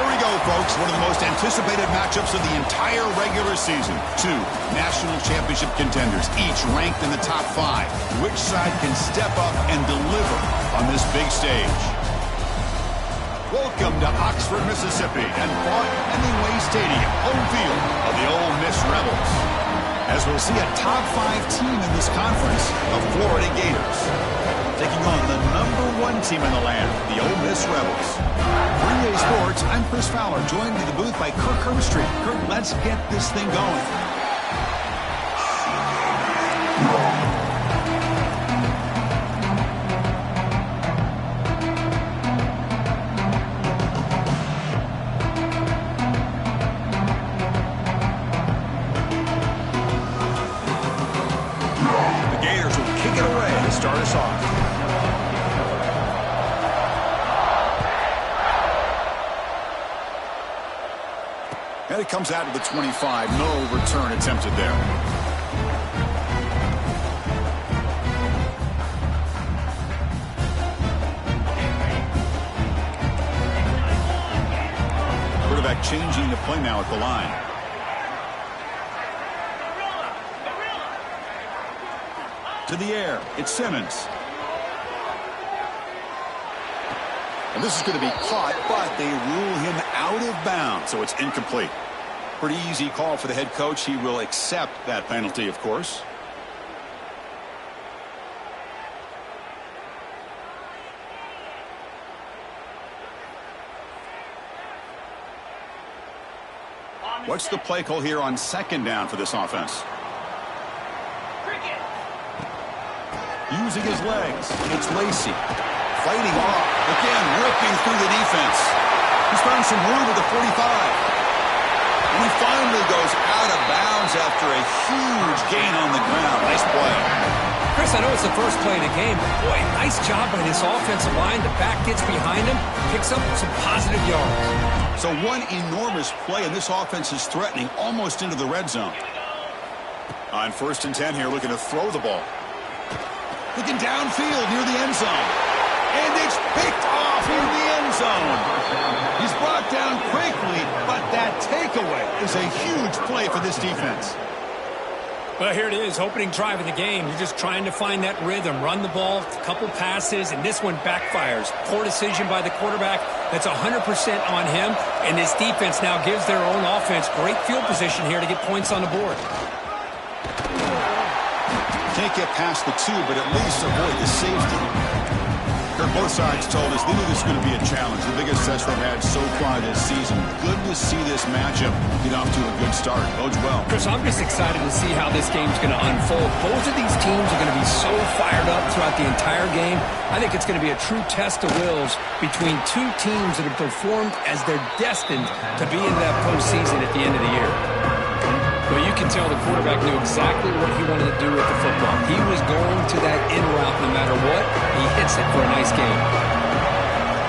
Here we go, folks. One of the most anticipated matchups of the entire regular season. Two national championship contenders, each ranked in the top 5. Which side can step up and deliver on this big stage? Welcome to Oxford, Mississippi, and Vaught Hemingway Stadium, home field of the Ole Miss Rebels. As we'll see a top 5 team in this conference, the Florida Gators, taking on the #1 team in the land, the Ole Miss Rebels. For EA Sports, I'm Chris Fowler, joined in the booth by Kirk Herbstreit. Kirk, let's get this thing going. The Gators will kick it away to start us off. And it comes out to the 25. No return attempted there. Quarterback changing the play now at the line. To the air. It's Simmons. And this is going to be caught, but they rule him out of bounds, so it's incomplete. Pretty easy call for the head coach. He will accept that penalty, of course. What's the play call here on 2nd down for this offense? Using his legs. It's Lacey. Fighting off. Again, ripping through the defense. He's found some room at the 45. And he finally goes out of bounds after a huge gain on the ground. Nice play. Chris, I know it's the first play of the game, but boy, nice job by this offensive line. The back gets behind him, picks up some positive yards. So one enormous play, and this offense is threatening almost into the red zone. On 1st and 10 here, looking to throw the ball. Looking downfield near the end zone. And it's picked off in the end zone. He's brought down quickly, but that takeaway is a huge play for this defense. Well, here it is, opening drive of the game. You're just trying to find that rhythm, run the ball, a couple passes, and this one backfires. Poor decision by the quarterback. That's 100% on him, and this defense now gives their own offense great field position here to get points on the board. Can't get past the 2, but at least avoid the safety. Both sides told us they knew this was going to be a challenge, the biggest test they've had so far this season. Good to see this matchup get off to a good start. Bodes well. Chris, I'm just excited to see how this game's going to unfold. Both of these teams are going to be so fired up throughout the entire game. I think it's going to be a true test of wills between two teams that have performed as they're destined to be in that postseason at the end of the year. Well, you can tell the quarterback knew exactly what he wanted to do with the football. He was going to that in route no matter what. He hits it for a nice game.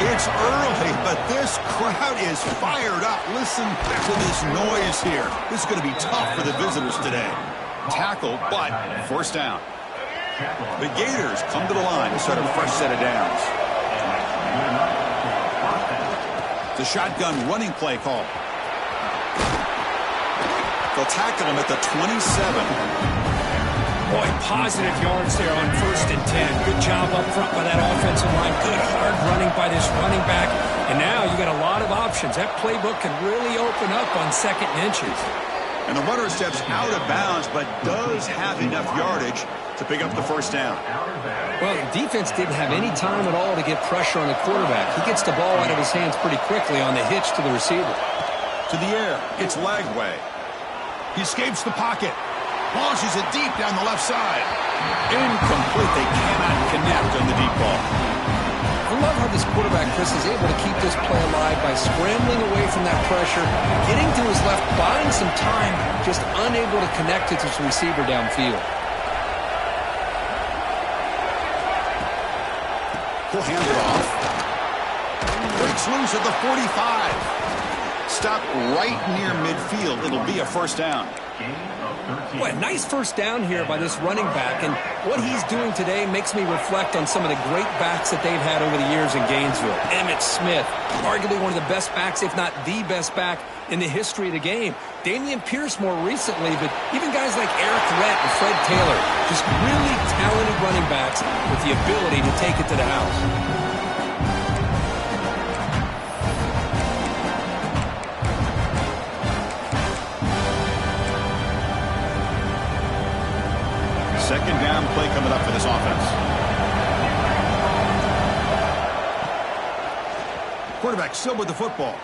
It's early, but this crowd is fired up. Listen to this noise here. This is going to be tough for the visitors today. Tackle, but 1st down. The Gators come to the line to start a fresh set of downs. The shotgun running play call. They'll tackle him at the 27. Boy, positive yards there on 1st and 10. Good job up front by that offensive line. Good hard running by this running back. And now you got a lot of options. That playbook can really open up on 2nd and inches. And the runner steps out of bounds, but does have enough yardage to pick up the 1st down. Well, the defense didn't have any time at all to get pressure on the quarterback. He gets the ball out of his hands pretty quickly on the hitch to the receiver. To the air. It's Lagway. He escapes the pocket. Launches it deep down the left side. Incomplete. They cannot connect on the deep ball. I love how this quarterback, Chris, is able to keep this play alive by scrambling away from that pressure, getting to his left, buying some time, just unable to connect to his receiver downfield. He'll hand it off. Breaks loose at the 45. Stop right near midfield. It'll be a 1st down. Boy, a nice first down here by this running back, and what he's doing today makes me reflect on some of the great backs that they've had over the years in Gainesville. Emmitt Smith, arguably one of the best backs, if not the best back in the history of the game. Dameon Pierce more recently, but even guys like Eric Rhett and Fred Taylor, just really talented running backs with the ability to take it to the house. Second down play coming up for this offense. Quarterback still with the football.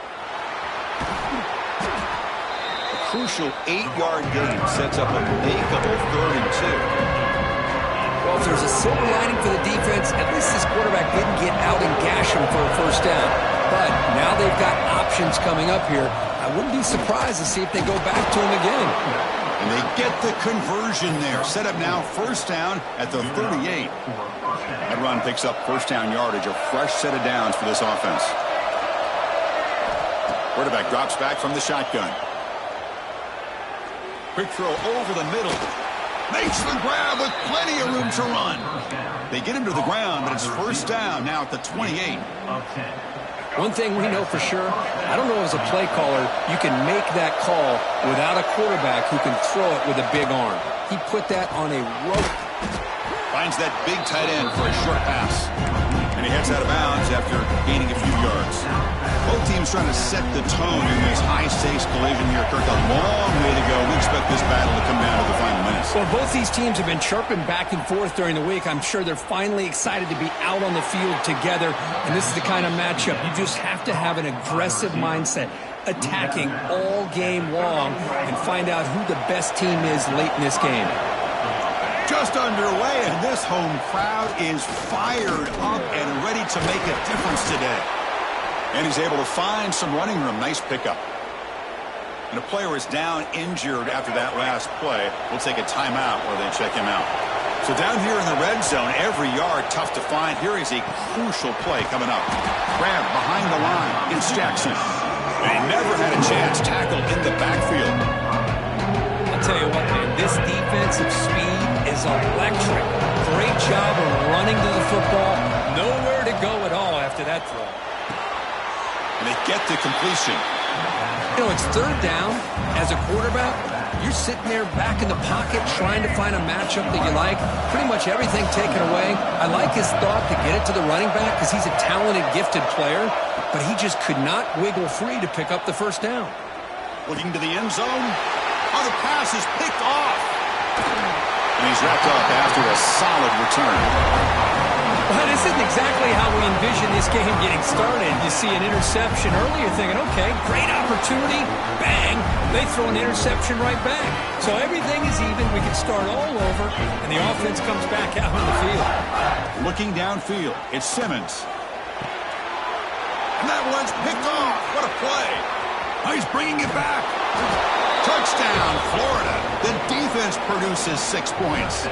A crucial 8-yard gain sets up a makeable 3rd and 2. Well, if there's a silver lining for the defense, at least this quarterback didn't get out and gash him for a first down. But now they've got options coming up here. I wouldn't be surprised to see if they go back to him again. And they get the conversion there. Set up now, first down at the 38. That run picks up first down yardage, a fresh set of downs for this offense. Quarterback drops back from the shotgun. Quick throw over the middle. Makes the grab with plenty of room to run. They get him to the ground, but it's first down now at the 28. One thing we know for sure, I don't know as a play caller, you can make that call without a quarterback who can throw it with a big arm. He put that on a rope. Finds that big tight end for a short pass. And he heads out of bounds after gaining a few yards. Both teams trying to set the tone in this high-stakes collision here. Kirk, a long way to go. We expect this battle to come down to the final minutes. Well, both these teams have been chirping back and forth during the week. I'm sure they're finally excited to be out on the field together. And this is the kind of matchup you just have to have an aggressive mindset, attacking all game long and find out who the best team is late in this game. Just underway, and this home crowd is fired up and ready to make a difference today. And he's able to find some running room. Nice pickup. And a player is down injured after that last play. We'll take a timeout while they check him out. So down here in the red zone, every yard tough to find. Here is a crucial play coming up. Grab behind the line. It's Jackson. And he never had a chance tackled in the backfield. I'll tell you what, man, this defensive speed is electric. Great job of running to the football. Nowhere to go at all after that throw. And they get the completion. You know, it's third down. As a quarterback, you're sitting there back in the pocket trying to find a matchup that you like. Pretty much everything taken away. I like his thought to get it to the running back because he's a talented, gifted player, but he just could not wiggle free to pick up the first down. Looking to the end zone. Oh, the pass is picked off. And he's wrapped up after a solid return. Well, this isn't exactly how we envision this game getting started. You see an interception early, you're thinking, okay, great opportunity, bang, they throw an interception right back. So everything is even, we can start all over, and the offense comes back out on the field. Looking downfield, it's Simmons. And that one's picked off. What a play. Oh, he's bringing it back. Touchdown, Florida. The defense produces 6 points.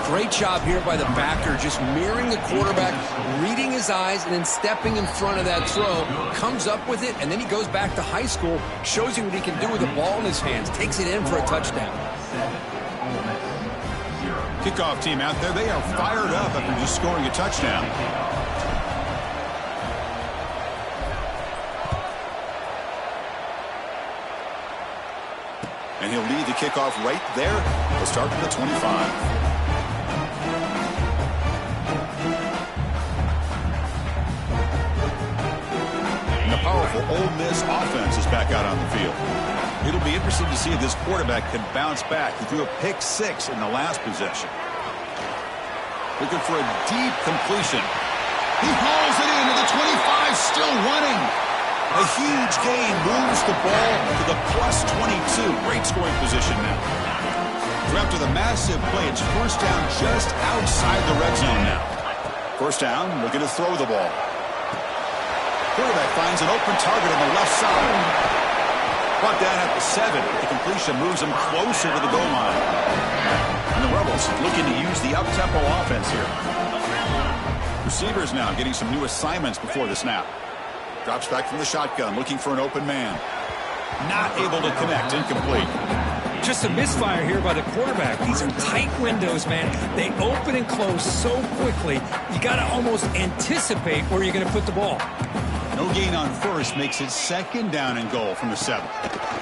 Great job here by the backer, just mirroring the quarterback, reading his eyes, and then stepping in front of that throw, comes up with it, and then he goes back to high school, shows you what he can do with the ball in his hands, takes it in for a touchdown. Kickoff team out there, they are fired up after just scoring a touchdown. And he'll lead the kickoff right there. We'll start from the 25. The powerful Ole Miss offense is back out on the field. It'll be interesting to see if this quarterback can bounce back. He threw a pick-6 in the last possession. Looking for a deep completion. He hauls it into the 25, still running. A huge gain moves the ball to the +22. Great scoring position now. After the massive play, it's first down just outside the red zone now. First down, looking to throw the ball. Quarterback finds an open target on the left side. Brought down at the 7. The completion moves him closer to the goal line. And the Rebels looking to use the up-tempo offense here. Receivers now getting some new assignments before the snap. Drops back from the shotgun, looking for an open man. Not able to connect, incomplete. Just a misfire here by the quarterback. These are tight windows, man. They open and close so quickly, you got to almost anticipate where you're going to put the ball. No gain on first makes it 2nd down and goal from the 7.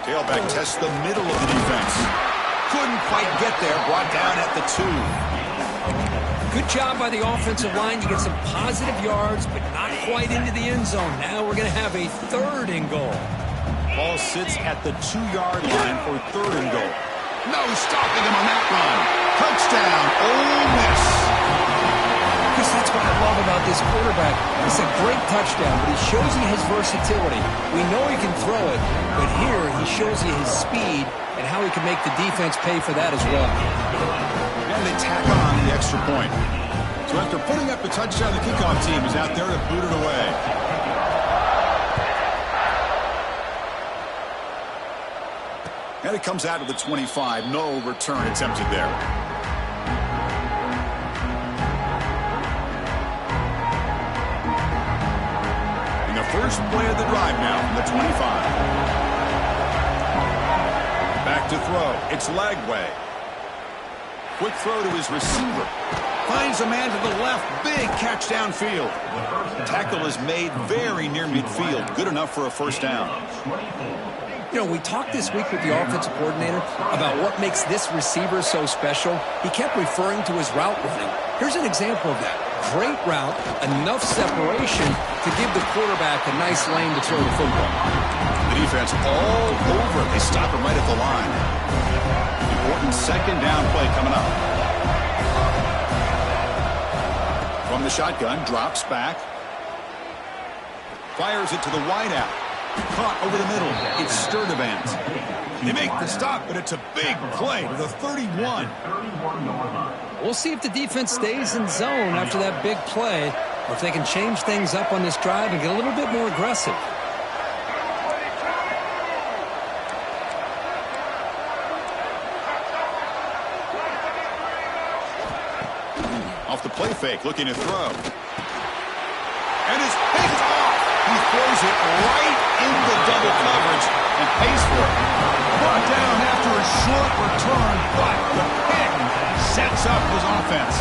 Tailback tests the middle of the defense. Couldn't quite get there. Brought down at the 2. Good job by the offensive line. You get some positive yards, but not quite into the end zone. Now we're going to have a 3rd and goal. Ball sits at the 2-yard line for 3rd and goal. No stopping him on that run. Touchdown, Ole Miss. Because that's what I love about this quarterback. It's a great touchdown, but he shows you his versatility. We know he can throw it, but here he shows you his speed and how he can make the defense pay for that as well. And they tack on the extra point. So after putting up the touchdown, the kickoff team is out there to boot it away. And it comes out of the 25. No return attempted there. And the first play of the drive now from the 25. Back to throw. It's Lagway. Quick throw to his receiver. Finds a man to the left. Big catch downfield. Tackle is made very near midfield. Good enough for a 1st down. You know, we talked this week with the offensive coordinator about what makes this receiver so special. He kept referring to his route running. Here's an example of that. Great route, enough separation to give the quarterback a nice lane to throw the football. The defense all over it. They stop him right at the line. Important 2nd down play coming up. From the shotgun, drops back. Fires it to the wideout. Caught over the middle. It's Sturdivant. They make the stop, but it's a big play to the 31. We'll see if the defense stays in zone after that big play, or if they can change things up on this drive and get a little bit more aggressive. Off the play fake, looking to throw. And it's picked off. He throws it right into double coverage and pays for it. Brought down after a short return, but the pick sets up his offense.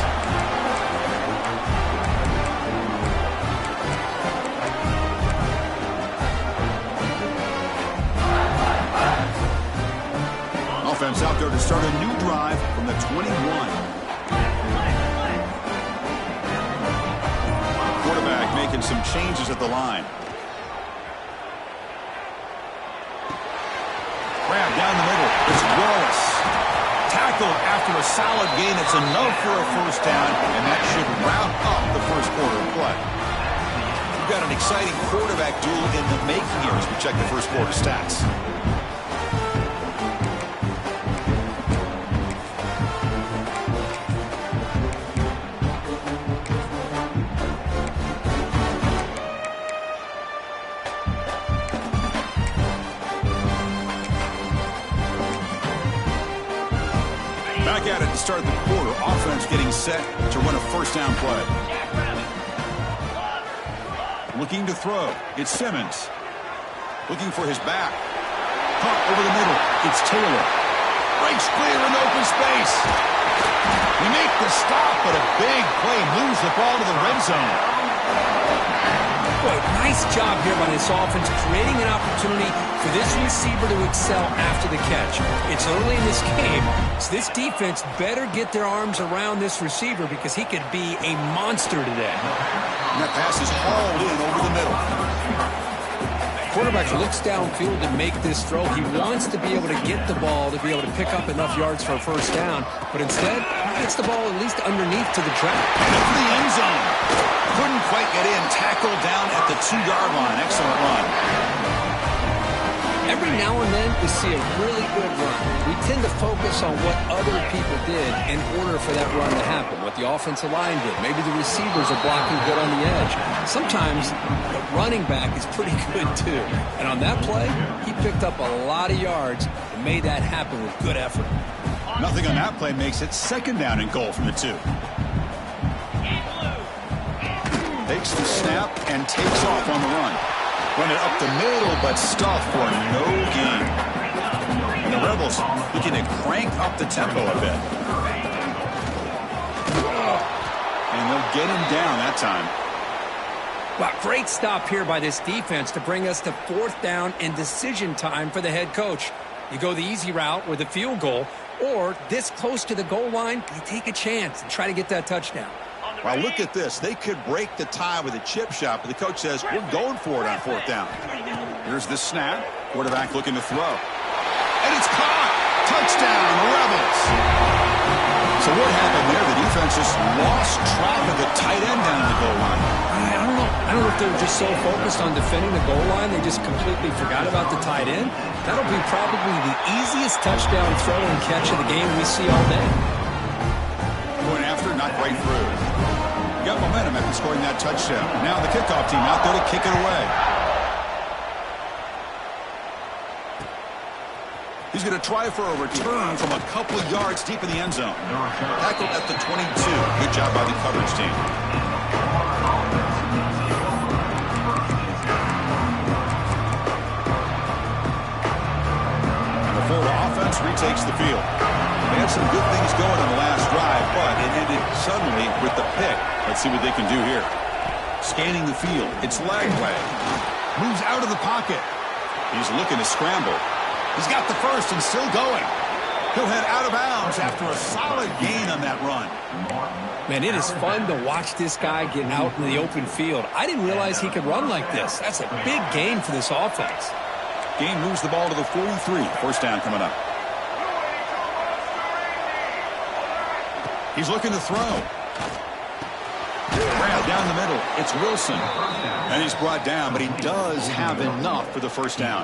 Offense out there to start a new drive from the 21. Quarterback making some changes at the line. Grab down the middle. It's Wallace. Tackled after a solid gain. It's enough for a 1st down, and that should wrap up the 1st quarter of play. We've got an exciting quarterback duel in the making here as we check the 1st quarter stats. Back at it to start the quarter. Offense getting set to run a 1st down play. Looking to throw. It's Simmons. Looking for his back. Caught over the middle. It's Taylor. Breaks clear in open space. We make the stop, but a big play moves the ball to the red zone. Boy, nice job here by this offense, creating an opportunity for this receiver to excel after the catch. It's early in this game, so this defense better get their arms around this receiver because he could be a monster today. And that pass is hauled in over the middle. Quarterback looks downfield to make this throw. He wants to be able to get the ball to be able to pick up enough yards for a 1st down, but instead, he gets the ball at least underneath to the track. Into the end zone. Couldn't quite get in. Tackled down at the 2-yard line. Excellent run. Every now and then, we see a really good run. We tend to focus on what other people did in order for that run to happen, what the offensive line did. Maybe the receivers are blocking good on the edge. Sometimes the running back is pretty good, too. And on that play, he picked up a lot of yards and made that happen with good effort. Nothing on that play makes it 2nd down and goal from the 2. Takes the snap and takes off on the run. Run it up the middle, but stuffed for no gain. And the Rebels looking to crank up the tempo a bit. And they'll get him down that time. Well, great stop here by this defense to bring us to 4th down and decision time for the head coach. You go the easy route with a field goal, or this close to the goal line, you take a chance and try to get that touchdown. Wow, look at this. They could break the tie with a chip shot, but the coach says, we're going for it on 4th down. Here's the snap. Quarterback looking to throw. And it's caught. Touchdown, Rebels. So what happened there? The defense just lost track of the tight end down the goal line. I don't know if they were just so focused on defending the goal line, they just completely forgot about the tight end. That'll be probably the easiest touchdown throw and catch of the game we see all day. Going after, not quite through. Got momentum after scoring that touchdown. Now the kickoff team out there to kick it away. He's going to try for a return from a couple of yards deep in the end zone. Tackled at the 22. Good job by the coverage team. And the Florida offense retakes the field. They had some good things going on the last drive, but it ended suddenly with the pick. Let's see what they can do here. Scanning the field. It's leg way. Moves out of the pocket. He's looking to scramble. He's got the first and still going. He'll head out of bounds after a solid gain on that run. Man, it is fun to watch this guy get out in the open field. I didn't realize he could run like this. That's a big gain for this offense. Gain moves the ball to the 43. First down coming up. He's looking to throw. Ran down the middle. It's Wilson. And he's brought down, but he does have enough for the first down.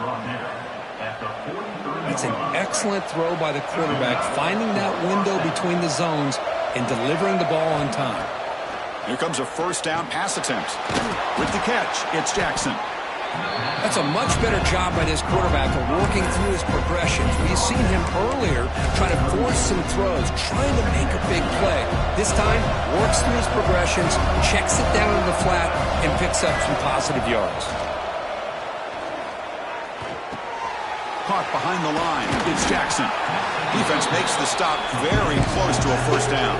It's an excellent throw by the quarterback, finding that window between the zones and delivering the ball on time. Here comes a first down pass attempt. With the catch, it's Jackson. That's a much better job by this quarterback of working through his progressions. We've seen him earlier try to force some throws, trying to make a big play. This time, works through his progressions, checks it down in the flat, and picks up some positive yards. Caught behind the line. It's Jackson. Defense makes the stop very close to a first down.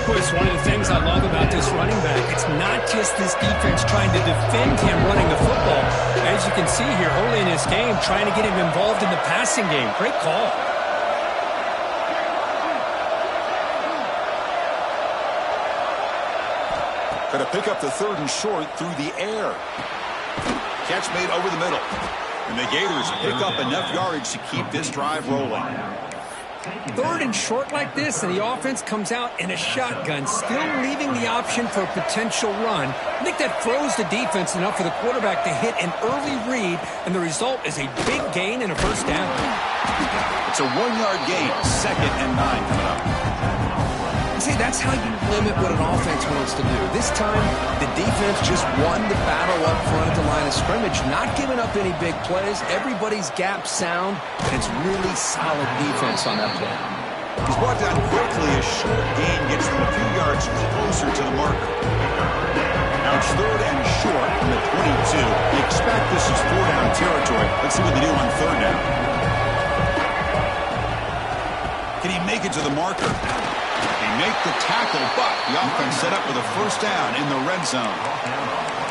It's one of the things I love about this running back. It's not just this defense trying to defend him running the football. As you can see here early in this game, trying to get him involved in the passing game. Great call. Going to pick up the 3rd and short through the air. Catch made over the middle. And the Gators pick up enough yardage to keep this drive rolling. 3rd and short like this, and the offense comes out in a shotgun, still leaving the option for a potential run. I think that throws the defense enough for the quarterback to hit an early read, and the result is a big gain and a first down. It's a 1-yard gain, 2nd and 9 coming up. See, that's how you limit what an offense wants to do. This time, the defense just won the battle up front at the line of scrimmage, not giving up any big plays. Everybody's gap sound, and it's really solid defense on that play. He's brought down quickly. A short gain gets them a few yards closer to the marker. Now it's 3rd and short from the 22. You expect this is 4-down territory. Let's see what they do on 3rd down. Can he make it to the marker? Make the tackle, but the offense set up with a first down in the red zone.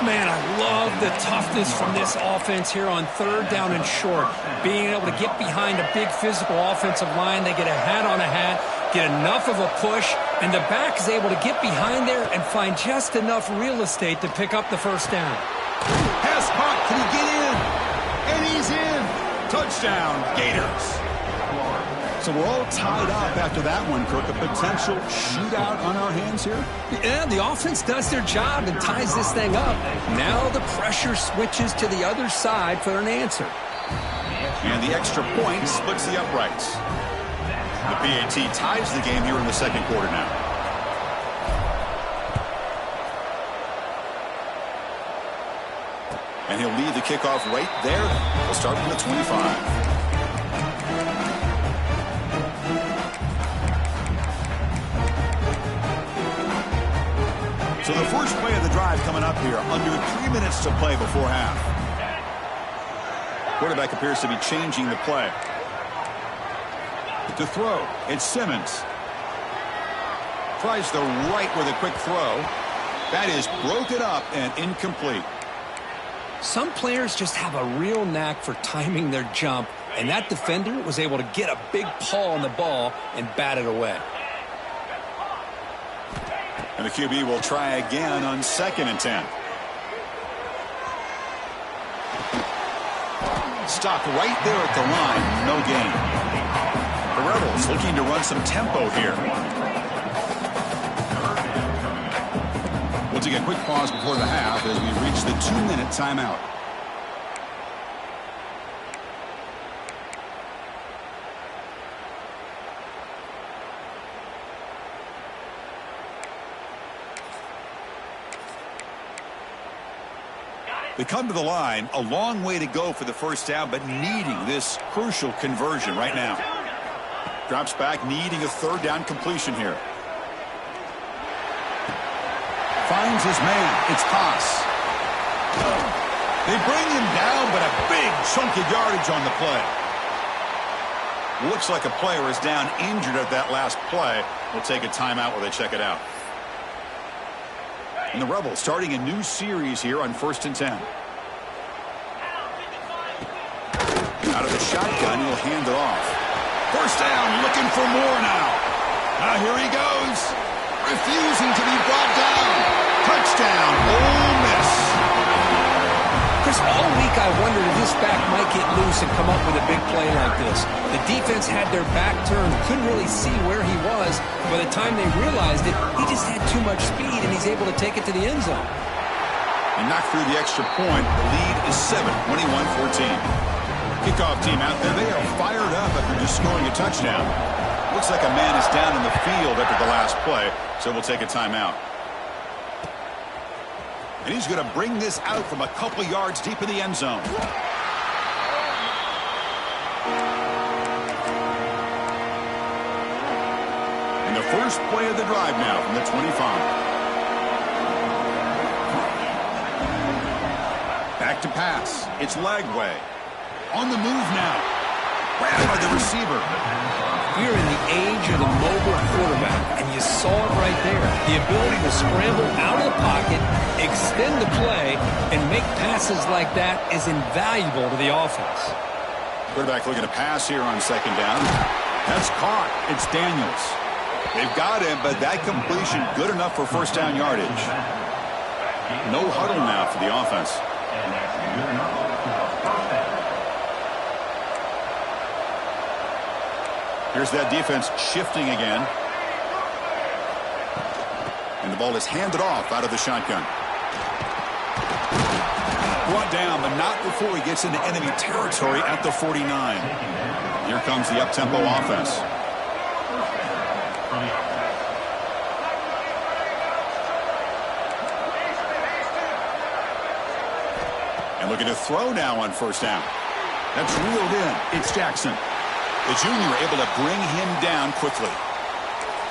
Man, I love the toughness from this offense here on 3rd down and short. Being able to get behind a big physical offensive line, they get a hat on a hat, get enough of a push, and the back is able to get behind there and find just enough real estate to pick up the first down. Pass caught, can he get in? And he's in. Touchdown, Gators. So we're all tied up after that one, Kirk. A potential shootout on our hands here? Yeah, the offense does their job and ties this thing up. Now the pressure switches to the other side for an answer. And the extra point splits the uprights. The PAT ties the game here in the 2nd quarter now. And he'll leave the kickoff right there. We'll start from the 25. So the first play of the drive coming up here, under 3 minutes to play before half. Quarterback appears to be changing the play. To throw, it's Simmons. Tries the right with a quick throw. That is broken up and incomplete. Some players just have a real knack for timing their jump, and that defender was able to get a big paw on the ball and bat it away. And the QB will try again on 2nd and 10. Stopped right there at the line. No gain. The Rebels looking to run some tempo here. We'll take a quick pause before the half as we reach the 2-minute timeout. They come to the line, a long way to go for the first down, but needing this crucial conversion right now. Drops back, needing a 3rd down completion here. Finds his man. It's Haas. They bring him down, but a big chunk of yardage on the play. Looks like a player is down injured at that last play. We'll take a timeout while they check it out. And the Rebels starting a new series here on 1st and 10. Out of the shotgun, he'll hand it off. 1st down, looking for more now. Now here he goes. Refusing to be brought down. Touchdown, Ole Miss. Chris, all week I wondered if this back might get loose and come up with a big play like this. The defense had their back turned, couldn't really see where he was. By the time they realized it, he just had too much speed, and he's able to take it to the end zone. And knocked through the extra point. The lead is 7, 21-14. Kickoff team out there, they are fired up after just scoring a touchdown. Looks like a man is down in the field after the last play, so we'll take a timeout. And he's going to bring this out from a couple yards deep in the end zone. And the first play of the drive now from the 25. Back to pass. It's Lagway. On the move now. Grabbed by the receiver. We're in the age of the mobile quarterback, and you saw it right there. The ability to scramble out of the pocket, extend the play, and make passes like that is invaluable to the offense. Quarterback looking to pass here on 2nd down. That's caught. It's Daniels. They've got him, but that completion good enough for 1st down yardage. No huddle now for the offense. Here's that defense shifting again. And the ball is handed off out of the shotgun. Brought down, but not before he gets into enemy territory at the 49. Here comes the up-tempo offense. And looking to throw now on 1st down. That's reeled in. It's Jackson. The junior able to bring him down quickly.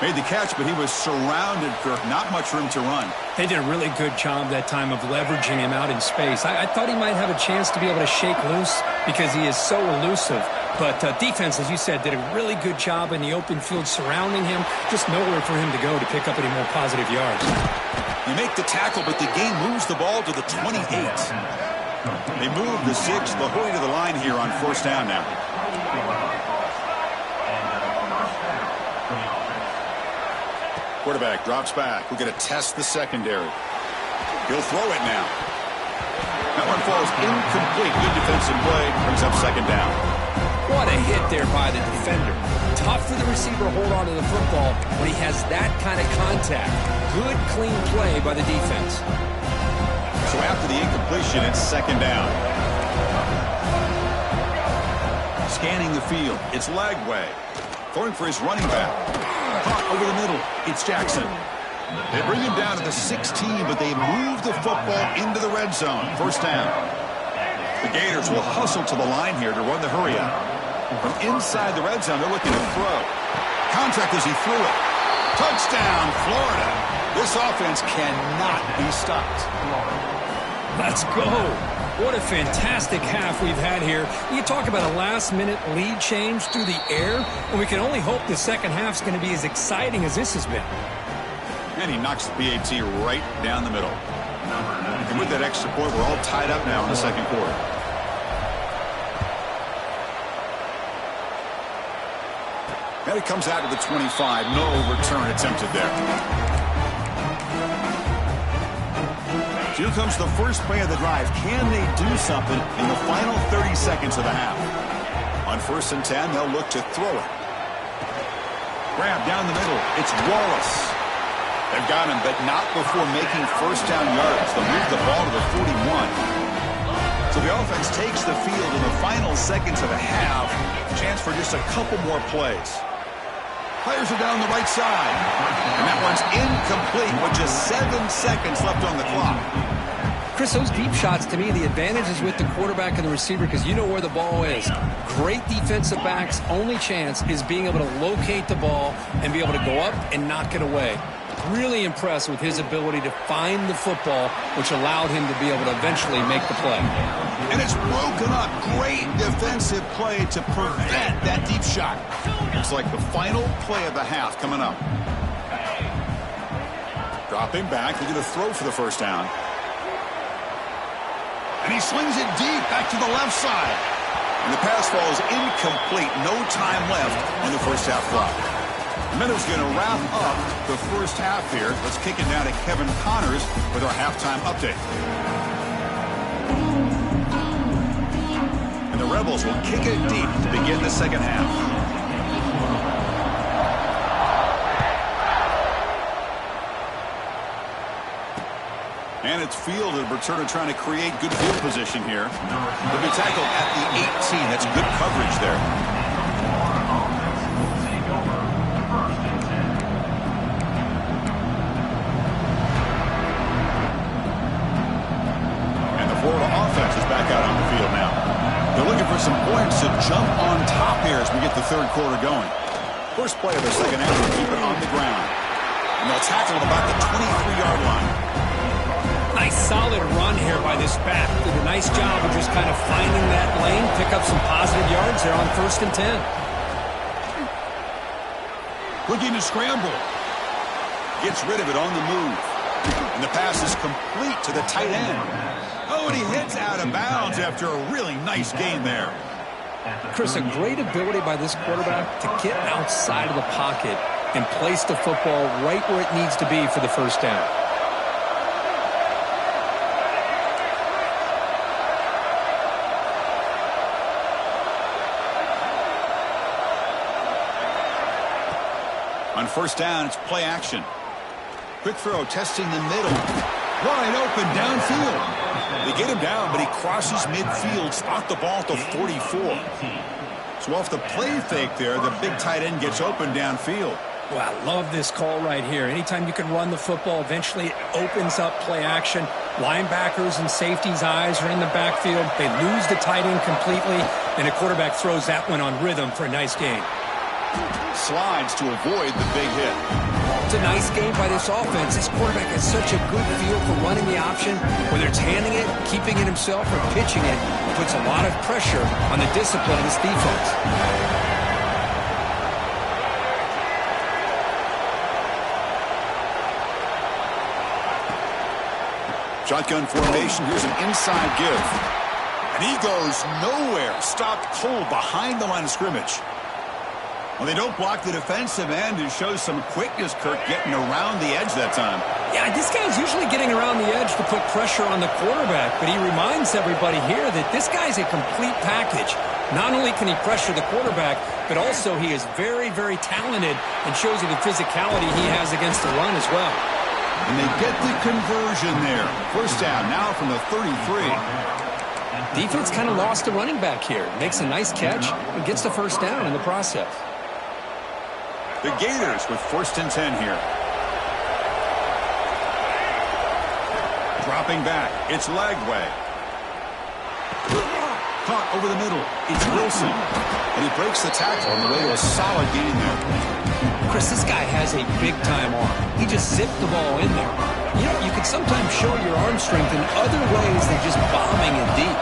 Made the catch, but he was surrounded for not much room to run. They did a really good job that time of leveraging him out in space. I thought he might have a chance to be able to shake loose because he is so elusive. But defense, as you said, did a really good job in the open field surrounding him. Just nowhere for him to go to pick up any more positive yards. You make the tackle, but the game moves the ball to the 28. They move the 6. They'll hurry to the line here on 1st down now. Quarterback drops back. We're going to test the secondary. He'll throw it now. That one falls incomplete. Good defensive play. Brings up 2nd down. What a hit there by the defender. Tough for the receiver to hold on to the football when he has that kind of contact. Good, clean play by the defense. So after the incompletion, it's 2nd down. Scanning the field. It's Lagway. Throwing for his running back. Caught over the middle. It's Jackson. They bring him down to the 16, but they move the football into the red zone. 1st down. The Gators will hustle to the line here to run the hurry up. From inside the red zone, they're looking to throw. Contact as he threw it. Touchdown, Florida. This offense cannot be stopped. Let's go. What a fantastic half we've had here. You talk about a last-minute lead change through the air, and we can only hope the second half's going to be as exciting as this has been. And he knocks the PAT right down the middle. And with that extra point, we're all tied up now in the second quarter. And it comes out to the 25. No return attempted there. Here comes the first play of the drive. Can they do something in the final 30 seconds of the half? On 1st and 10, they'll look to throw it. Grab down the middle. It's Wallace. They've got him, but not before making first down yards. They'll move the ball to the 41. So the offense takes the field in the final seconds of the half. Chance for just a couple more plays. Players are down the right side. And that one's incomplete with just 7 seconds left on the clock. Chris, those deep shots, to me, the advantage is with the quarterback and the receiver because you know where the ball is. Great defensive backs' only chance is being able to locate the ball and be able to go up and knock it away. Really impressed with his ability to find the football, which allowed him to be able to eventually make the play. And it's broken up. Great defensive play to prevent that deep shot. It's like the final play of the half coming up. Dropping back, they're going to throw for the first down. And he slings it deep back to the left side. And the pass falls incomplete. No time left on the first half clock. Meadows going to wrap up the first half here. Let's kick it down to Kevin Connors with our halftime update. And the Rebels will kick it deep to begin the second half. And it's fielded. Returner trying to create good field position here. They'll be tackled at the 18. That's good coverage there. And the Florida offense is back out on the field now. They're looking for some points to jump on top here as we get the third quarter going. First play of the second half will keep it on the ground. And they'll tackle at about the 23-yard line. Nice solid run here by this back. Did a nice job of just kind of finding that lane, pick up some positive yards there on 1st and 10. Looking to scramble. Gets rid of it on the move. And the pass is complete to the tight end. Oh, and he hits out of bounds after a really nice gain there. Chris, a great ability by this quarterback to get outside of the pocket and place the football right where it needs to be for the first down. On first down, it's play action. Quick throw, testing the middle. Wide open downfield. They get him down, but he crosses midfield, spot the ball at the 44. So off the play fake there, the big tight end gets open downfield. Well, I love this call right here. Anytime you can run the football, eventually it opens up play action. Linebackers and safeties' eyes are in the backfield. They lose the tight end completely, and a quarterback throws that one on rhythm for a nice gain. Slides to avoid the big hit. It's a nice game by this offense. This quarterback has such a good feel for running the option, whether it's handing it, keeping it himself, or pitching it. It puts a lot of pressure on the discipline of this defense. Shotgun formation. Here's an inside give. And he goes nowhere. Stopped cold behind the line of scrimmage. Well, they don't block the defensive end and shows some quickness, Kirk, getting around the edge that time. Yeah, this guy's usually getting around the edge to put pressure on the quarterback, but he reminds everybody here that this guy's a complete package. Not only can he pressure the quarterback, but also he is very, very talented and shows you the physicality he has against the run as well. And they get the conversion there. First down now from the 33. Defense kind of lost the running back here. Makes a nice catch and gets the first down in the process. The Gators with 1st and 10 here. Dropping back. It's Lagway. Caught over the middle. It's Wilson. And he breaks the tackle on the way to a solid gain there. Chris, this guy has a big-time arm. He just zipped the ball in there. You know, you could sometimes show your arm strength in other ways than just bombing it deep.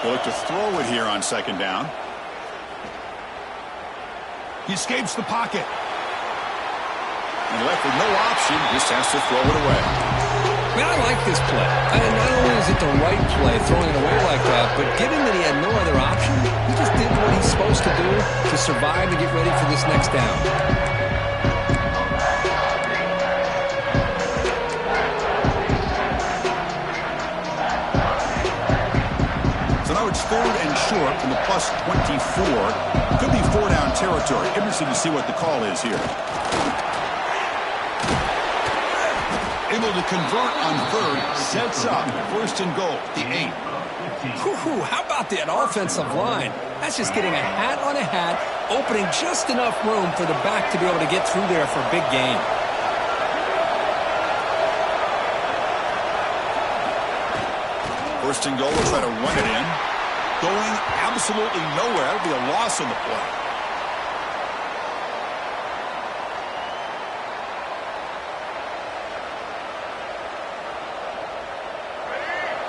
They'll look to throw it here on second down. He escapes the pocket. And left with no option, just has to throw it away. Man, I like this play. And not only is it the right play, throwing it away like that, but given that he had no other option, he just did what he's supposed to do to survive and get ready for this next down. So now it's 3rd and short from the plus 24. Could be 4-down territory. Interesting to see what the call is here. Able to convert on 3rd, sets up 1st and goal, the 8. How about that offensive line? That's just getting a hat on a hat, opening just enough room for the back to be able to get through there for a big gain. First and goal, will try to run it in. Going absolutely nowhere. It'll be a loss on the play.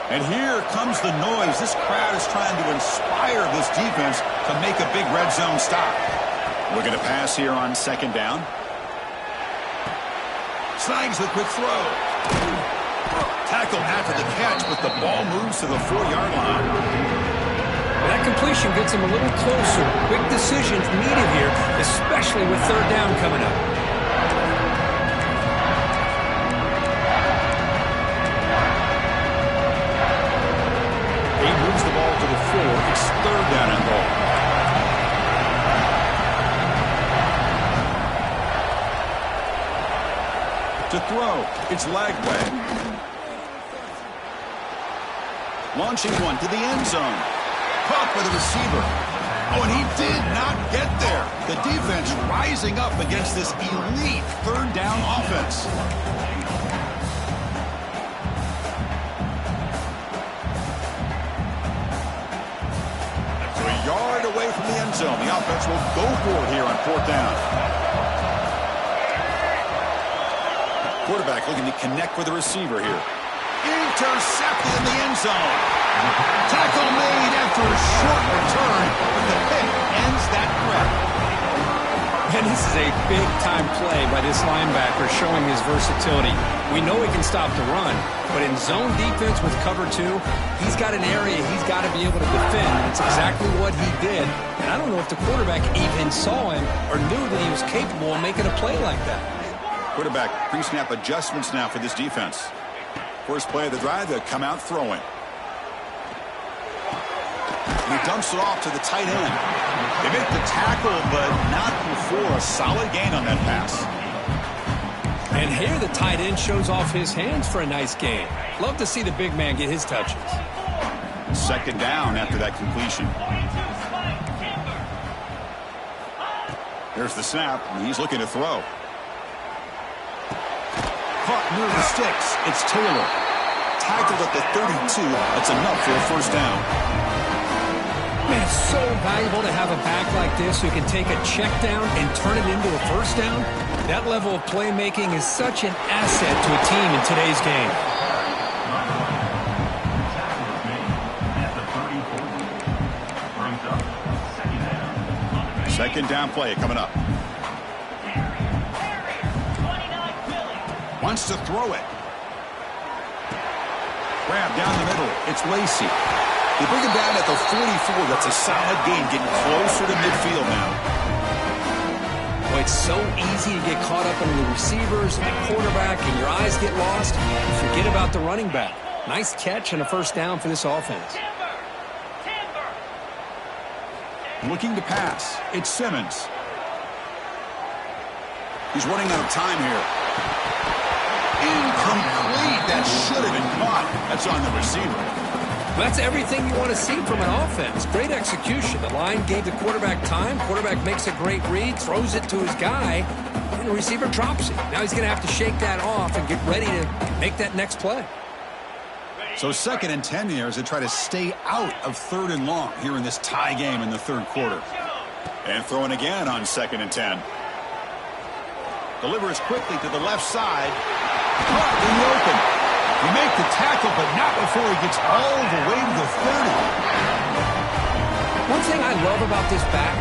And here comes the noise. This crowd is trying to inspire this defense to make a big red zone stop. Looking to pass here on second down. Snags the quick throw. Tackle after the catch, but the ball moves to the 4-yard line. That completion gets him a little closer. Quick decisions needed here, especially with 3rd down coming up. He moves the ball to the 4. It's 3rd down and goal. To throw, it's Lagway. Launching one to the end zone. Caught by the receiver. Oh, and he did not get there. The defense rising up against this elite 3rd down offense. So a yard away from the end zone. The offense will go for it here on 4th down. Quarterback looking to connect with the receiver here. Intercepted in the end zone. Tackle made after a short return, but the pick ends that threat. And this is a big-time play by this linebacker showing his versatility. We know he can stop the run, but in zone defense with cover 2, he's got an area he's got to be able to defend. It's exactly what he did. And I don't know if the quarterback even saw him or knew that he was capable of making a play like that. Quarterback pre-snap adjustments now for this defense. First play of the drive, they'll come out throwing. He dumps it off to the tight end. They make the tackle, but not before a solid gain on that pass. And here the tight end shows off his hands for a nice gain. Love to see the big man get his touches. Second down after that completion. There's the snap, and he's looking to throw. Caught near the sticks. It's Taylor. Tackled at the 32. That's enough for a 1st down. Man, it's so valuable to have a back like this who can take a check down and turn it into a 1st down. That level of playmaking is such an asset to a team in today's game. Second down play coming up. Wants to throw it. Grab down the middle. It's Lacey. They bring him down at the 44. That's a solid gain, getting closer to midfield now. Well, it's so easy to get caught up in the receivers and the quarterback, and your eyes get lost. You forget about the running back. Nice catch and a 1st down for this offense. Looking to pass. It's Simmons. He's running out of time here. Incomplete. That should have been caught. That's on the receiver. That's everything you want to see from an offense. Great execution. The line gave the quarterback time. Quarterback makes a great read, throws it to his guy, and the receiver drops it. Now he's going to have to shake that off and get ready to make that next play. So 2nd and 10 here as they try to stay out of 3rd and long here in this tie game in the 3rd quarter. And throwing again on 2nd and 10. Delivers quickly to the left side. Caught in the open. You make the tackle, but not before he gets all the way to the 30. One thing I love about this back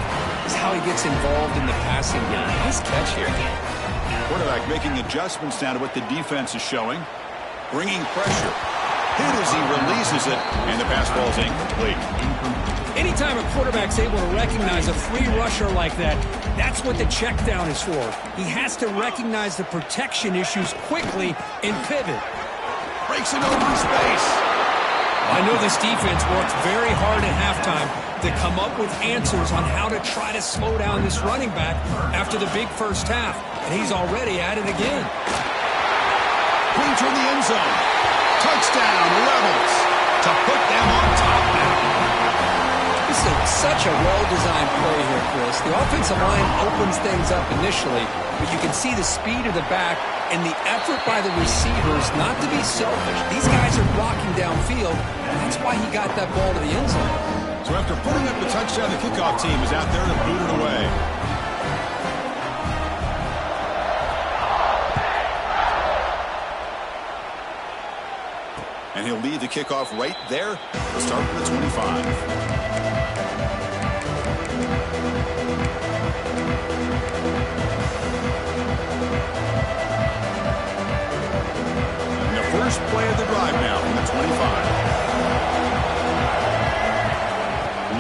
is how he gets involved in the passing game. Nice catch here. Quarterback making adjustments now to what the defense is showing. Bringing pressure. Hit as he releases it, and the pass ball is incomplete. Anytime a quarterback's able to recognize a free rusher like that, that's what the check down is for. He has to recognize the protection issues quickly and pivot. Breaks it over space. I know this defense worked very hard at halftime to come up with answers on how to try to slow down this running back after the big first half, and he's already at it again. Pointer in the end zone. Touchdown, Rebels, to put them on top now. This is such a well-designed play here, Chris. The offensive line opens things up initially, but you can see the speed of the back and the effort by the receivers not to be selfish. These guys are blocking downfield, and that's why he got that ball to the end zone. So after putting up the touchdown, the kickoff team is out there to boot it away. And he'll lead the kickoff right there. We'll start from the 25. And the first play of the drive now from the 25.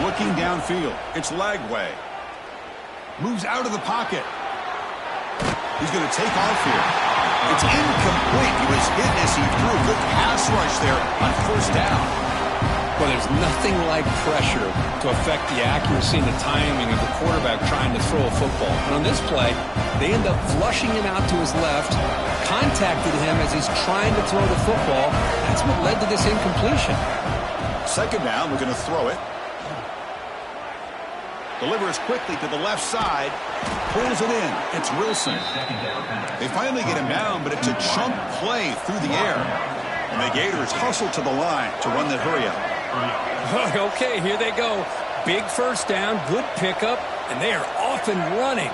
Looking downfield. It's Lagway. Moves out of the pocket. He's going to take off here. It's incomplete. He was hit as he threw. Good pass rush there on first down. Well, there's nothing like pressure to affect the accuracy and the timing of the quarterback trying to throw a football. And on this play, they end up flushing him out to his left, contacted him as he's trying to throw the football. That's what led to this incompletion. Second down, we're going to throw it. Delivers quickly to the left side. Pulls it in. It's Wilson. They finally get him down, but it's a chunk play through the air. And the Gators hustle to the line to run the hurry-up. Okay, here they go. Big first down, good pickup, and they are off and running.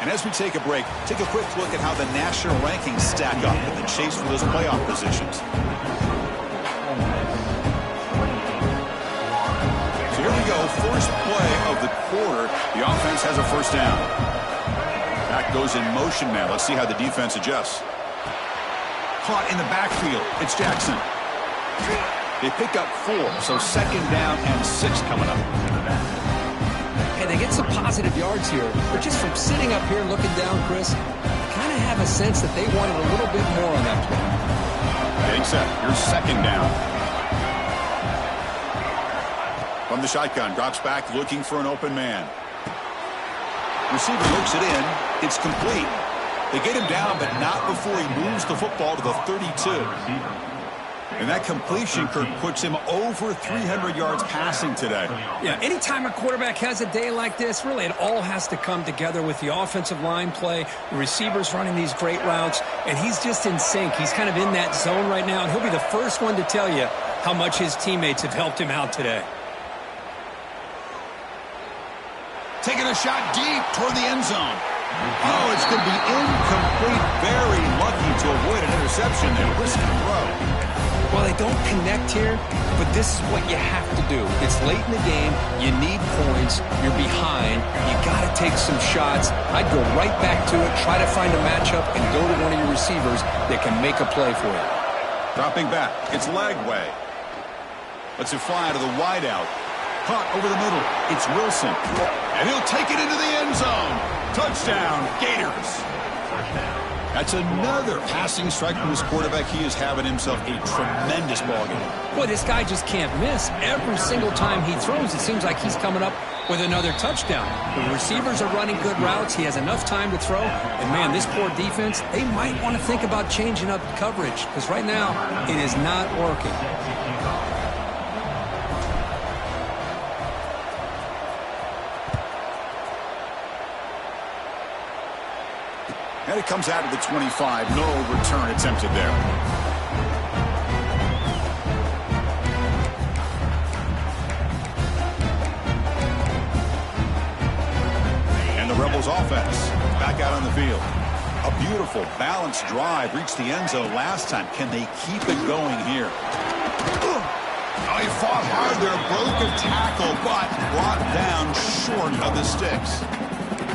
And as we take a break, take a quick look at how the national rankings stack up in the chase for those playoff positions. So here we go, first play of the quarter. The offense has a first down. Back goes in motion now. Let's see how the defense adjusts. Caught in the backfield. It's Jackson. They pick up 4, so second down and 6 coming up. And they get some positive yards here, but just from sitting up here looking down, Chris, kind of have a sense that they wanted a little bit more on that play. Getting set. Here's second down. From the shotgun, drops back looking for an open man. Receiver looks it in. It's complete. They get him down, but not before he moves the football to the 32. And that completion, Kirk, puts him over 300 yards passing today. Yeah, anytime a quarterback has a day like this, really it all has to come together with the offensive line play, the receivers running these great routes, and he's just in sync. He's kind of in that zone right now, and he'll be the first one to tell you how much his teammates have helped him out today. Taking a shot deep toward the end zone. Oh, it's going to be incomplete. Very lucky to avoid an interception there. Risky throw. Well, they don't connect here, but this is what you have to do. It's late in the game. You need points. You're behind. You got to take some shots. I'd go right back to it, try to find a matchup, and go to one of your receivers that can make a play for you. Dropping back. It's Lagway. Lets it fly to the wideout. Caught over the middle. It's Wilson. And he'll take it into the end zone. Touchdown, Gators. That's another passing strike from his quarterback. He is having himself a tremendous ballgame. Boy, this guy just can't miss. Every single time he throws, it seems like he's coming up with another touchdown. The receivers are running good routes. He has enough time to throw. And, man, this poor defense, they might want to think about changing up coverage because right now it is not working. And it comes out of the 25. No return attempted there. And the Rebels offense back out on the field. A beautiful, balanced drive reached the end zone last time. Can they keep it going here? Oh, he fought hard there, broke a tackle, but brought down short of the sticks.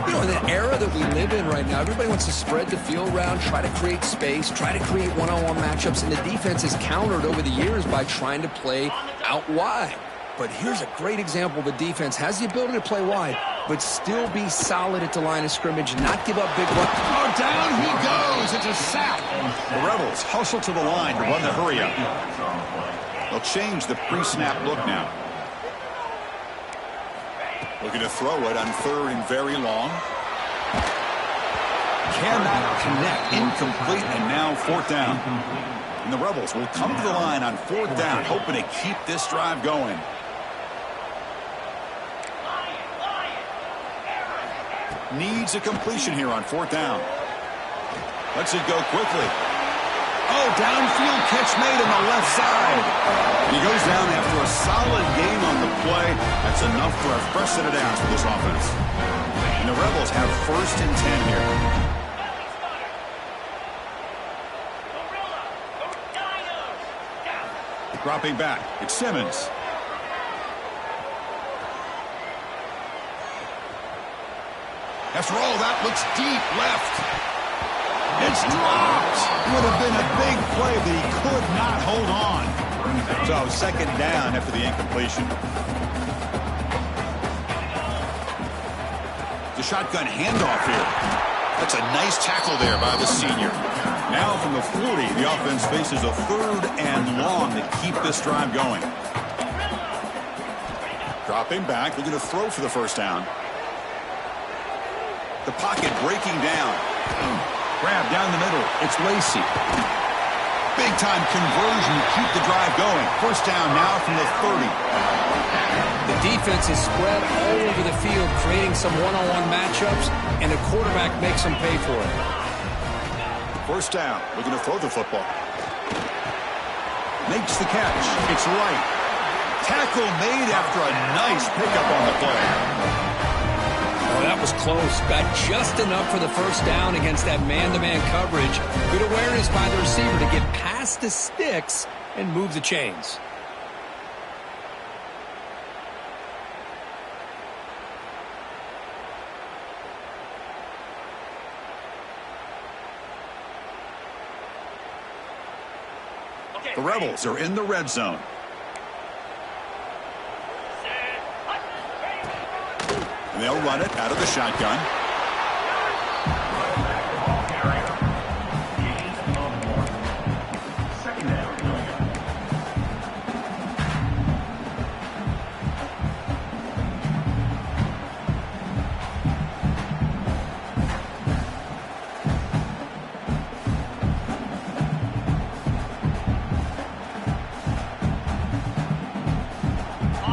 You know, in the era that we live in right now, everybody wants to spread the field around, try to create space, try to create one-on-one matchups, and the defense is countered over the years by trying to play out wide. But here's a great example of a defense has the ability to play wide, but still be solid at the line of scrimmage, not give up big runs. Oh, down he goes. It's a sack. The Rebels hustle to the line to run the hurry up. They'll change the pre-snap look now. Looking to throw it on 3rd and very long. Cannot connect. Incomplete, and now 4th down. And the Rebels will come to the line on 4th down, hoping to keep this drive going. Needs a completion here on 4th down. Lets it go quickly. Oh, downfield catch made on the left side. And he goes down after a solid game on the play. That's enough for a fresh set of downs for this offense. And the Rebels have 1st and 10 here. Dropping back, it's Simmons. After all, that looks deep left. It's dropped. Would have been a big play, but he could not hold on. So 2nd down after the incompletion. The shotgun handoff here. That's a nice tackle there by the senior. Now from the 40, the offense faces a 3rd and long to keep this drive going. Dropping back, looking to throw for the 1st down. The pocket breaking down. Grab down the middle. It's Lacey. Big-time conversion to keep the drive going. 1st down now from the 30. The defense is spread all over the field, creating some one-on-one matchups, and the quarterback makes them pay for it. 1st down. Looking to throw the football. Makes the catch. It's right. Tackle made after a nice pickup on the play. Oh, that was close. Got just enough for the 1st down against that man-to-man coverage. Good awareness by the receiver to get past the sticks and move the chains. The Rebels are in the red zone. And they'll run it out of the shotgun.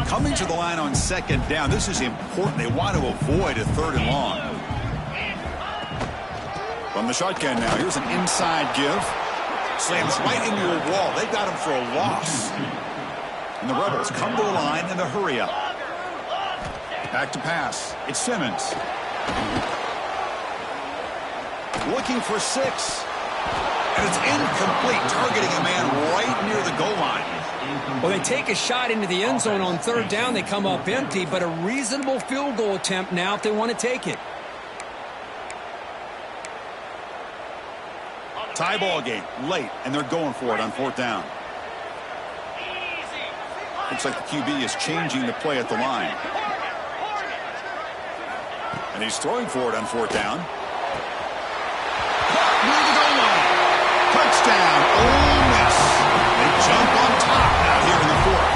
Coming to the line on 2nd down. This is important. They want to avoid a 3rd and long. From the shotgun now. Here's an inside give. Slams right into a wall. They got him for a loss. And the Rebels come to the line in the hurry up. Back to pass. It's Simmons. Looking for 6. And it's incomplete. Targeting a man right near the goal line. Well, they take a shot into the end zone on 3rd down. They come up empty, but a reasonable field goal attempt now if they want to take it. Tie ball game late, and they're going for it on 4th down. Looks like the QB is changing the play at the line. And he's throwing for it on 4th down. Near the goal line. Touchdown, Ole Miss. They jump on top out here in the 4th.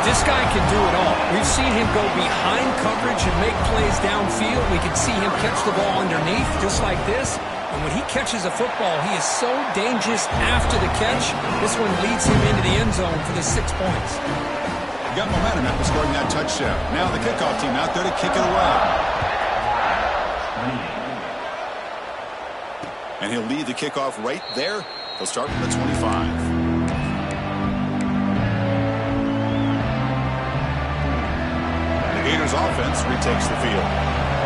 This guy can do it all. We've seen him go behind coverage and make plays downfield. We can see him catch the ball underneath just like this. And when he catches a football, he is so dangerous after the catch. This one leads him into the end zone for the 6 points. Got momentum after scoring that touchdown. Now the kickoff team out there to kick it away. And he'll lead the kickoff right there. He'll start from the 25. Gators offense retakes the field.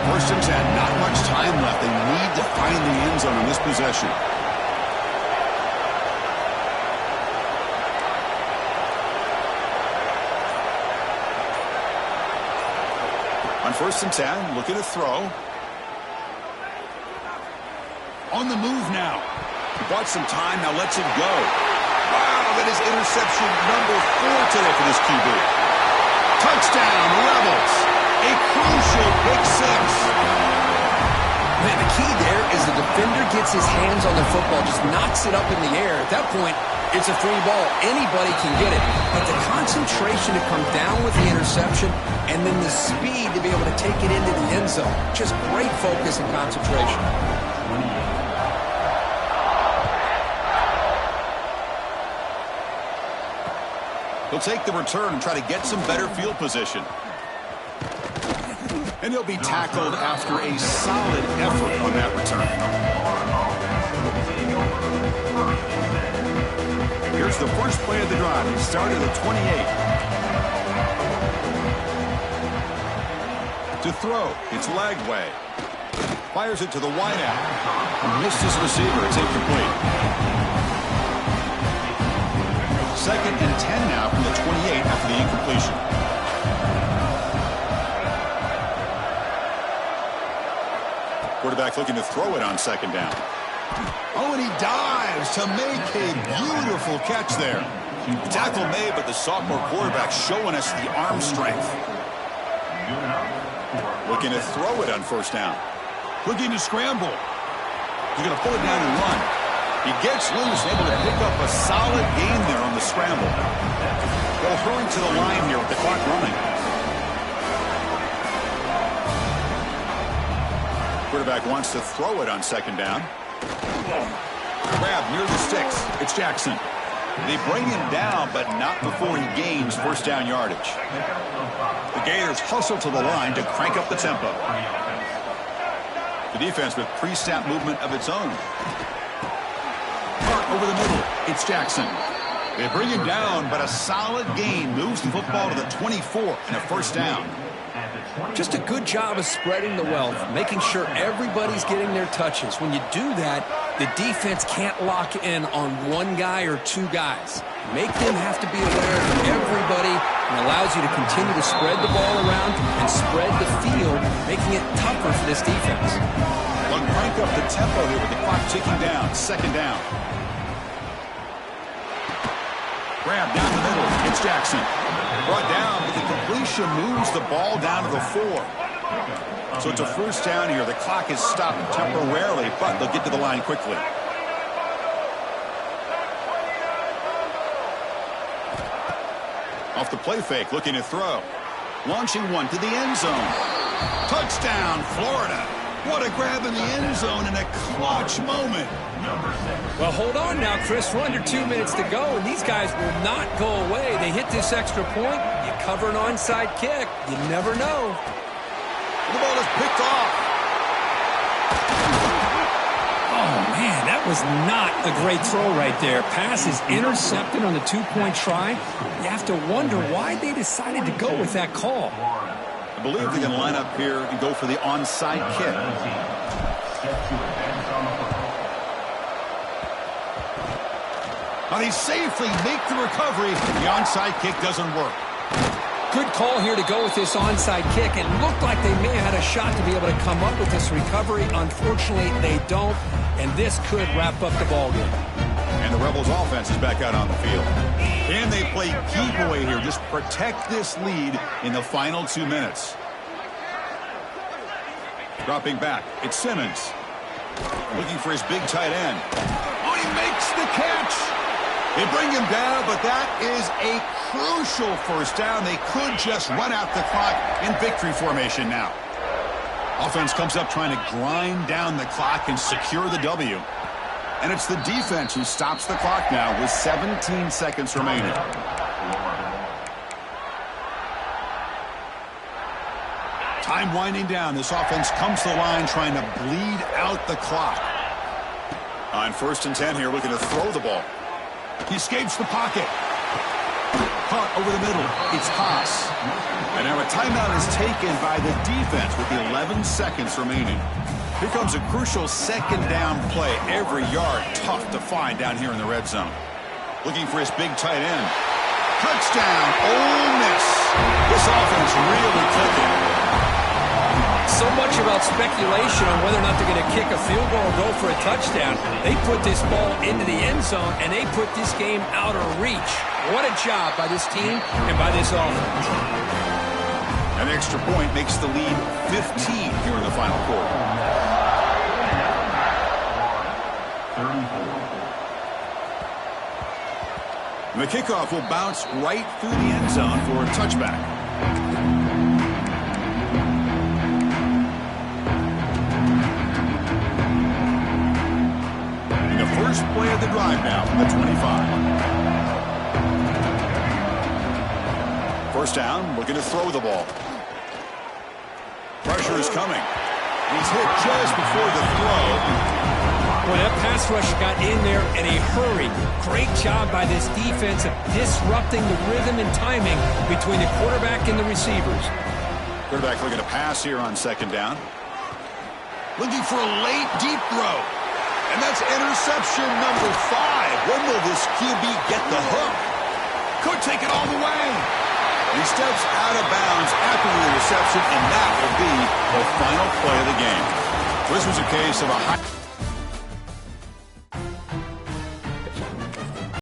First and 10, not much time left. They need to find the end zone on this possession. On first and 10, looking to throw. On the move now. He bought some time, now lets it go. Wow, that is interception number 4 today for this QB. Touchdown, Rebels. A crucial pick six. Man, the key there is the defender gets his hands on the football, just knocks it up in the air. At that point, it's a free ball. Anybody can get it. But the concentration to come down with the interception and then the speed to be able to take it into the end zone. Just great focus and concentration. He'll take the return and try to get some better field position. And he'll be tackled after a solid effort on that return. Here's the first play of the drive. He started at 28. To throw, it's Lagway. Fires it to the wideout. Missed his receiver. It's incomplete. Second and 10 now from the 28 after the incompletion. Quarterback looking to throw it on second down. Oh, and he dives to make a beautiful catch there. The tackle made, but the sophomore quarterback showing us the arm strength. Looking to throw it on first down. Looking to scramble. He's going to pull it down and run. He gets loose, able to pick up a solid gain there on the scramble. They'll hurry to the line here with the clock running. Quarterback wants to throw it on second down. Grab near the sticks. It's Jackson. They bring him down, but not before he gains first down yardage. The Gators hustle to the line to crank up the tempo. The defense with pre-snap movement of its own. Over the middle, it's Jackson. They bring him down, but a solid gain moves the football to the 24 and a first down. Just a good job of spreading the wealth, making sure everybody's getting their touches. When you do that, the defense can't lock in on one guy or two guys. Make them have to be aware of everybody, and allows you to continue to spread the ball around and spread the field, making it tougher for this defense. They'll crank up the tempo here with the clock ticking down. Second down. Grab down the middle. It's Jackson. Brought down, but the completion moves the ball down to the 4. So it's a first down here. The clock is stopped temporarily, but they'll get to the line quickly. Off the play fake, looking to throw. Launching one to the end zone. Touchdown, Florida. What a grab in the end zone in a clutch moment. Well, hold on now, Chris. We're under 2 minutes to go, and these guys will not go away. They hit this extra point. You cover an onside kick. You never know. The ball is picked off. Oh, man, that was not a great throw right there. Pass is intercepted on the two-point try. You have to wonder why they decided to go with that call. I believe they're going to line up here and go for the onside kick. Now they safely make the recovery. The onside kick doesn't work. Good call here to go with this onside kick. It looked like they may have had a shot to be able to come up with this recovery. Unfortunately, they don't, and this could wrap up the ballgame. And the Rebels offense is back out on the field. Can they play keep away here? Just protect this lead in the final 2 minutes. Dropping back, it's Simmons. Looking for his big tight end. Oh, he makes the catch. They bring him down, but that is a crucial first down. They could just run out the clock in victory formation now. Offense comes up trying to grind down the clock and secure the W. And it's the defense who stops the clock now with 17 seconds remaining. Time winding down. This offense comes to the line trying to bleed out the clock. On 1st and 10 here, looking to throw the ball. He escapes the pocket. Caught over the middle. It's Haas. And now a timeout is taken by the defense with the 11 seconds remaining. Here comes a crucial second down play. Every yard tough to find down here in the red zone. Looking for his big tight end. Touchdown, Ole Miss. This offense really clicking. So much about speculation on whether or not they're going to kick a field goal or go for a touchdown. They put this ball into the end zone, and they put this game out of reach. What a job by this team and by this offense. An extra point makes the lead 15 here in the final quarter. The kickoff will bounce right through the end zone for a touchback. And the first play of the drive now from the 25. First down, looking to throw the ball. Pressure is coming. He's hit just before the throw. Boy, that pass rush got in there in a hurry. Great job by this defense of disrupting the rhythm and timing between the quarterback and the receivers. Quarterback looking to pass here on 2nd down. Looking for a late deep throw. And that's interception number 5. When will this QB get the hook? Could take it all the way. He steps out of bounds after the interception, and that will be the final play of the game. This was a case of a high...